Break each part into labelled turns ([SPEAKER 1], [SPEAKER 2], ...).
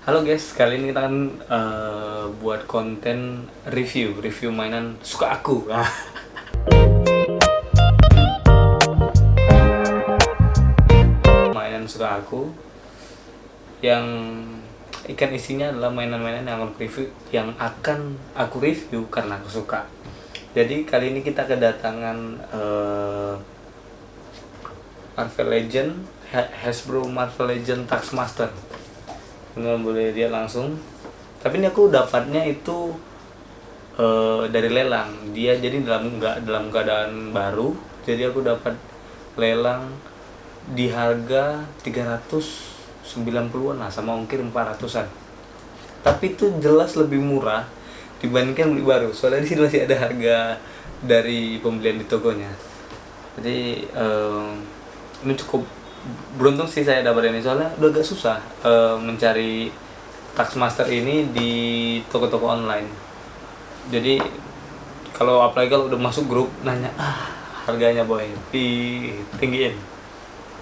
[SPEAKER 1] Halo guys, kali ini kita akan buat konten review mainan suka aku. Mainan suka aku yang ikan isinya adalah mainan-mainan yang akan aku review karena aku suka. Jadi kali ini kita kedatangan Marvel Legend, Hasbro Marvel Legend Taskmaster. Teman boleh lihat langsung. Tapi ini aku dapatnya itu dari lelang. Dia jadi dalam keadaan baru. Jadi aku dapat lelang di harga 390-an lah, sama ongkir 400-an. Tapi itu jelas lebih murah dibandingkan beli baru. Soalnya di sini masih ada harga dari pembelian di tokonya. Jadi ini cukup beruntung sih saya dapat ini, soalnya udah agak susah mencari Taskmaster ini di toko-toko online. Jadi apalagi kalau udah masuk grup nanya harganya boy tinggiin.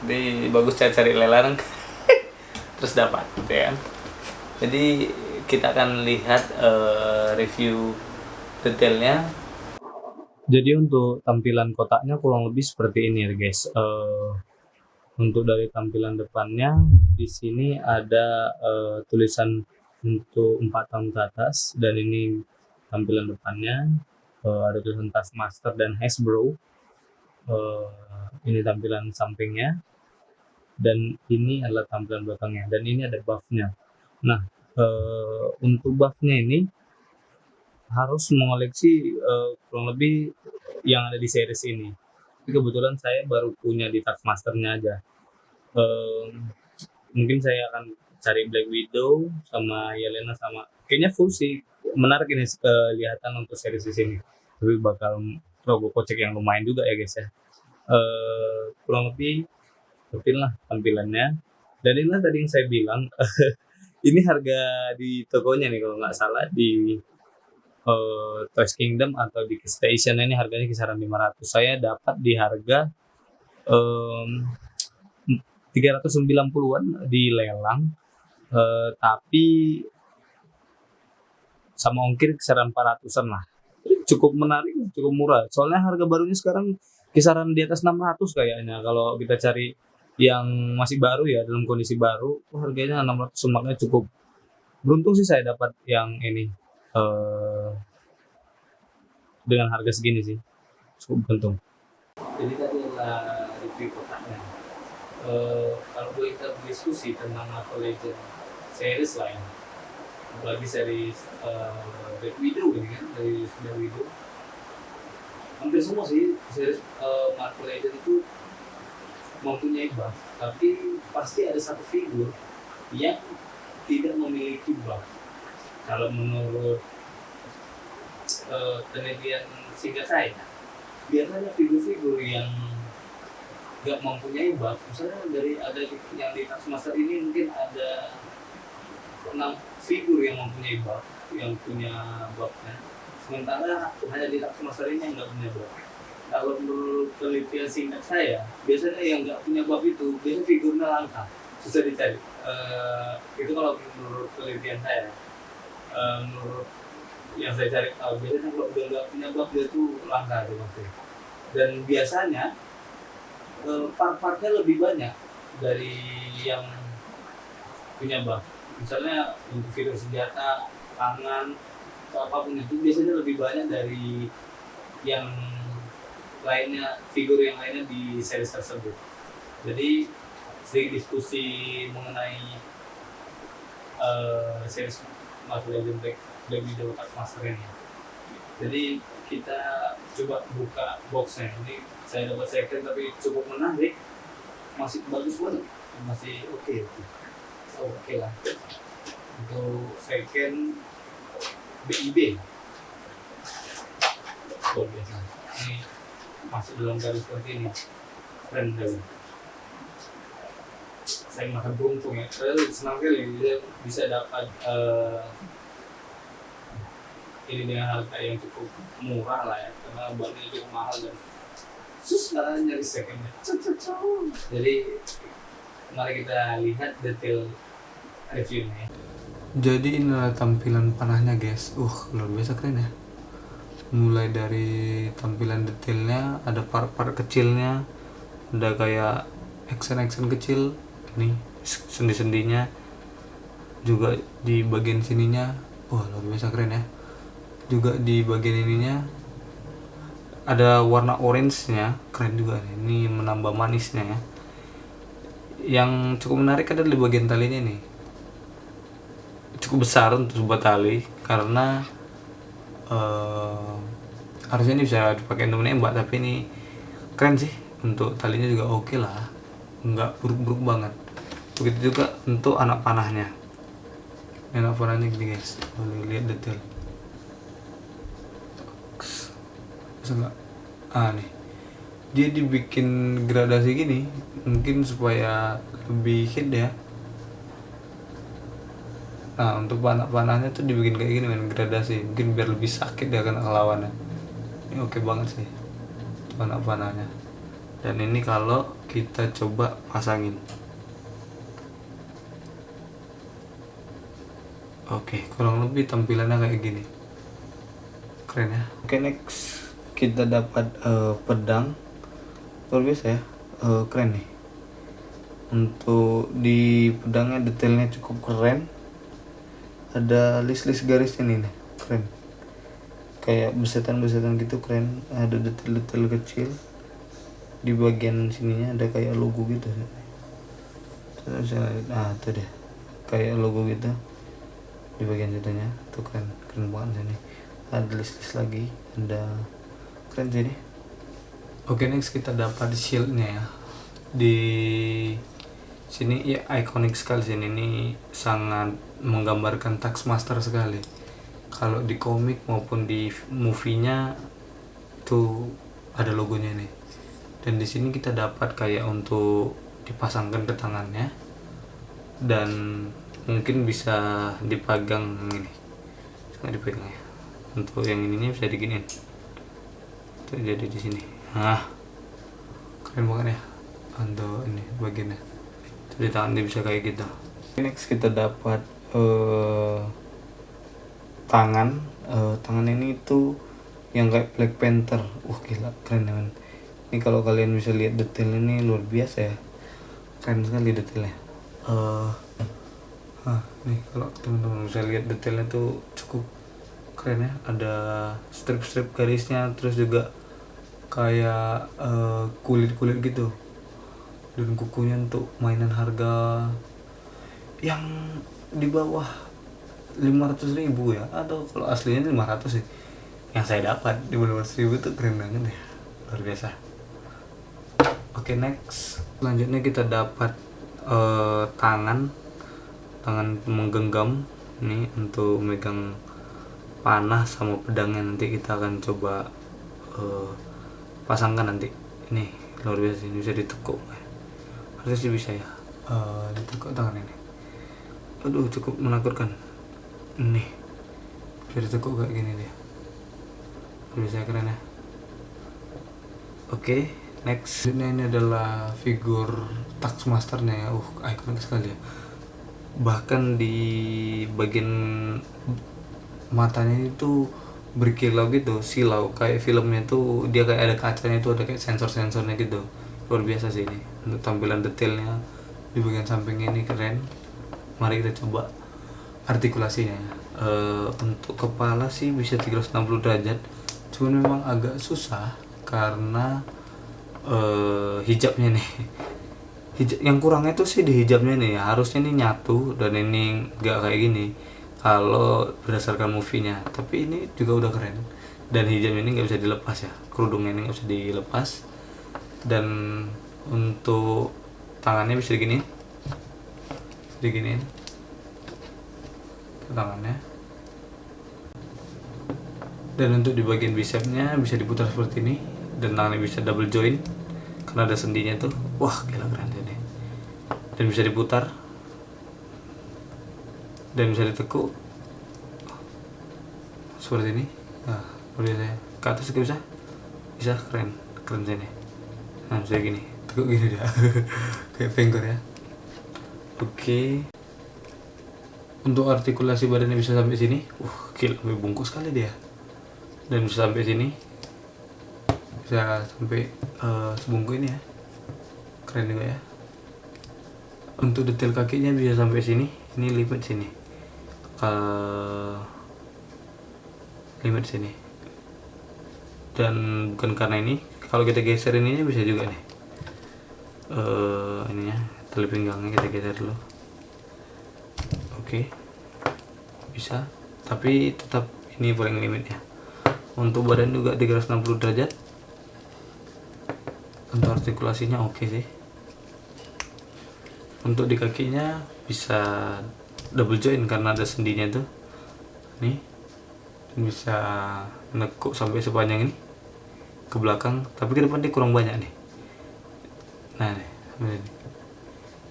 [SPEAKER 1] Jadi bagus cari-cari lelang terus dapat ya kan. Jadi kita akan lihat review detailnya. Jadi untuk tampilan kotaknya kurang lebih seperti ini ya guys. Untuk dari tampilan depannya di sini ada tulisan untuk 4 tahun ke atas, dan ini tampilan depannya ada tulisan Taskmaster dan Hasbro. Ini tampilan sampingnya, dan ini adalah tampilan belakangnya, dan ini ada buffnya. Nah, untuk buffnya ini harus mengoleksi kurang lebih yang ada di series ini. Kebetulan saya baru punya di Taskmasternya aja. Mungkin saya akan cari Black Widow sama Yelena, sama kayaknya full sih. Menarik ini kelihatan untuk series di sini. Tapi bakal logo kocek yang lumayan juga ya guys ya. Kurang lebih seperti lah tampilannya. Dan inilah tadi yang saya bilang ini harga di tokonya nih kalau nggak salah di Toys Kingdom atau di Station ini harganya kisaran 500. Saya dapat di harga 390-an di lelang, tapi sama ongkir kisaran 400-an lah. Cukup menarik, cukup murah. Soalnya harga barunya sekarang kisaran di atas 600 kayaknya. Kalau kita cari yang masih baru ya, dalam kondisi baru, harganya 600, makanya cukup beruntung sih saya dapat yang ini dengan harga segini sih. Cukup beruntung. Jadi tadi adalah review kotaknya. Kalau boleh kita berdiskusi tentang Marvel Legend series lain, apalagi series Black Widow ini kan, dari Black Widow, hampir semua sih series Marvel Legend itu mempunyai buff, tapi pasti ada satu figur yang tidak memiliki buff. Kalau menurut penelitian singkat saya, biasanya figur-figur yang nggak mempunyai buff, misalnya ada yang di Taskmaster ini mungkin ada 6 figur yang mempunyai buff, yang punya buffnya, sementara hanya di Taskmaster ini yang nggak punya buff. Kalau menurut penelitian singkat saya, biasanya yang nggak punya buff itu biasanya figurnya langka, susah dicari. Itu kalau menurut penelitian saya. Menurut yang saya cari tahu, biasanya kalau udah nggak punya buff dia tuh langka tuh maksudnya. Dan biasanya part-partnya lebih banyak dari yang punya buff. Misalnya untuk fitur senjata, tangan, atau apapun itu biasanya lebih banyak dari yang lainnya, figur yang lainnya di series tersebut. Jadi sedikit diskusi mengenai series Marvel Legends Black Widow Taskmaster ini. Jadi kita coba buka boxnya. Ini saya dapat second tapi cukup menarik, masih bagus banget, masih oke lah. Untuk second BIB luar biasa. Ini masih dalam garis seperti ini, keren banget. Saya makan beruntung ya, saya senang sekali bisa dapat ini dengan harga yang cukup murah lah ya, karena barangnya cukup mahal dan susah nyari secondnya. Jadi mari kita lihat detail reviewnya. Jadi inilah tampilan panahnya guys. Luar biasa keren ya. Mulai dari tampilan detailnya, ada part-part kecilnya, ada kayak action kecil ini, sendi-sendinya juga di bagian sininya. Luar biasa keren ya. Juga di bagian ininya ada warna orange nya, keren juga nih. Ini menambah manisnya ya. Yang cukup menarik adalah di bagian talinya nih, cukup besar untuk sebuah tali, karena harusnya ini bisa dipakai untuk menembak, tapi ini keren sih. Untuk talinya juga oke lah, nggak buruk-buruk banget. Begitu juga untuk anak panahnya. Anak panahnya gini guys, boleh lihat detail. Bisa nggak? Nih, dia dibikin gradasi gini, mungkin supaya lebih hit ya. Untuk panah-panahnya tuh dibikin kayak gini kan, gradasi, mungkin biar lebih sakit ya kena lawannya. Ini oke banget sih panah-panahnya. Dan ini kalau kita coba pasangin, oke, kurang lebih tampilannya kayak gini, keren ya. Oke, next kita dapat pedang. Luar biasa ya, keren nih. Untuk di pedangnya detailnya cukup keren, ada list-list garisnya nih, keren, kayak besetan-besetan gitu, keren. Ada detail-detail kecil di bagian sininya, ada kayak logo gitu. Itu deh, kayak logo gitu di bagian situnya tuh, keren banget ini. Ada list-list lagi, ada, keren sih ini. Oke, next kita dapat shieldnya ya. Di sini ya ikonik sekali sini, ini sangat menggambarkan Taskmaster sekali. Kalau di komik maupun di movie-nya tuh ada logonya nih. Dan di sini kita dapat kayak untuk dipasangkan ke tangannya, dan mungkin bisa dipegang ini. Nggak dipegang ya. Untuk yang ininya bisa diginiin. Tuh jadi di sini. Keren banget ya. Untuk ini bagiannya. Di tangan dia bisa kayak gitu. Next kita dapat tangan. Tangan ini tuh yang kayak Black Panther. Gila, keren banget. Ini kalau kalian bisa lihat detail ini luar biasa ya. Keren sekali detailnya. Nih kalau teman-teman bisa lihat detailnya tuh cukup keren ya. Ada strip-strip garisnya, terus juga kayak kulit-kulit gitu. Dan kukunya untuk mainan harga yang di bawah 500.000 ya, atau kalau aslinya 500 sih yang saya dapat. Di bawah 500.000 tuh keren banget ya, luar biasa. Oke, next selanjutnya kita dapat tangan menggenggam nih, untuk megang panah sama pedangnya. Nanti kita akan coba pasangkan nanti. Ini luar biasa, ini bisa ditekuk, harusnya sih bisa ya, ditekuk tangan ini. Cukup menakutkan. Nih bisa ditekuk kayak gini dia, bisa keren ya. Oke, next ini adalah figur Taskmasternya ya. Ikonik sekali ya. Bahkan di bagian matanya itu berkilau gitu, silau kayak filmnya tuh, dia kayak ada kacanya itu, ada kayak sensor-sensornya gitu. Luar biasa sih ini. Untuk tampilan detailnya di bagian samping ini keren. Mari kita coba artikulasinya. Untuk kepala sih bisa 360 derajat, cuman memang agak susah karena hijabnya nih. Yang kurangnya tuh sih di hijabnya nih, harusnya ini nyatu, dan ini nggak kayak gini kalau berdasarkan movie-nya. Tapi ini juga udah keren, dan hijabnya ini nggak bisa dilepas ya, kerudungnya ini nggak bisa dilepas. Dan untuk tangannya bisa diginiin ke tangannya. Dan untuk di bagian bicepnya bisa diputar seperti ini, dan tangannya bisa double join karena ada sendinya tuh. Gila, keren ini. Dan bisa diputar dan bisa ditekuk seperti ini. Boleh saya ke atas juga bisa, keren sini. Bisa gini, tekuk gini dia. Kayak finger ya. Oke. Untuk artikulasi badannya bisa sampai sini. Gila, lebih bungkus sekali dia. Dan bisa sampai sini. Bisa sampai sebungkus ini ya. Keren juga ya. Untuk detail kakinya bisa sampai sini. Ini lipat sini. Lipat sini. Dan bukan karena ini. Kalau kita geser ininya bisa juga nih. Ininya tali pinggangnya kita geser dulu. Oke. Bisa. Tapi tetap ini paling limitnya. Untuk badan juga 360 derajat. Untuk artikulasinya oke sih. Untuk di kakinya bisa double joint karena ada sendinya tuh. Nih bisa nekuk sampai sepanjang ini ke belakang, tapi ke depan dia kurang banyak nih. Nah nih,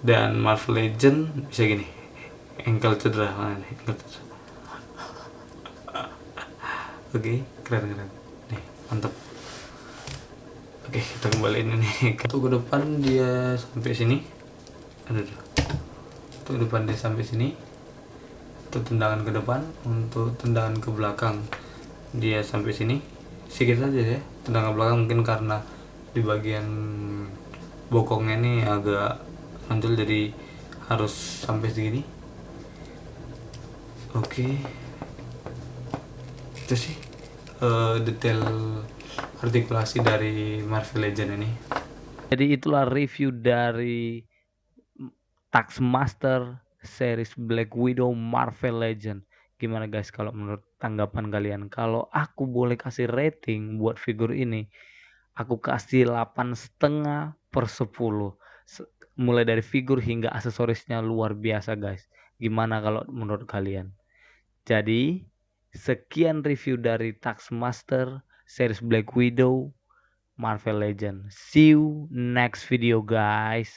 [SPEAKER 1] dan Marvel Legend bisa gini, ankle cedera. Mana nih, ankle cedera. Oke, keren nih, mantap. Oke, kita kembaliin ini. Untuk ke depan dia sampai sini. Aduh. Untuk depan dia sampai sini. Untuk tendangan ke depan, untuk tendangan ke belakang dia sampai sini. Sedikit saja ya. Tendangan ke belakang mungkin karena di bagian bokongnya ini agak mantul, jadi harus sampai segini. Oke. Itu sih detail artikulasi dari Marvel Legend ini. Jadi itulah review dari Taskmaster series Black Widow Marvel Legend. Gimana guys kalau menurut tanggapan kalian? Kalau aku boleh kasih rating buat figur ini, aku kasih 8,5/10. Mulai dari figur hingga aksesorisnya luar biasa guys. Gimana kalau menurut kalian? Jadi sekian review dari Taskmaster series Black Widow Marvel Legend. See you next video guys.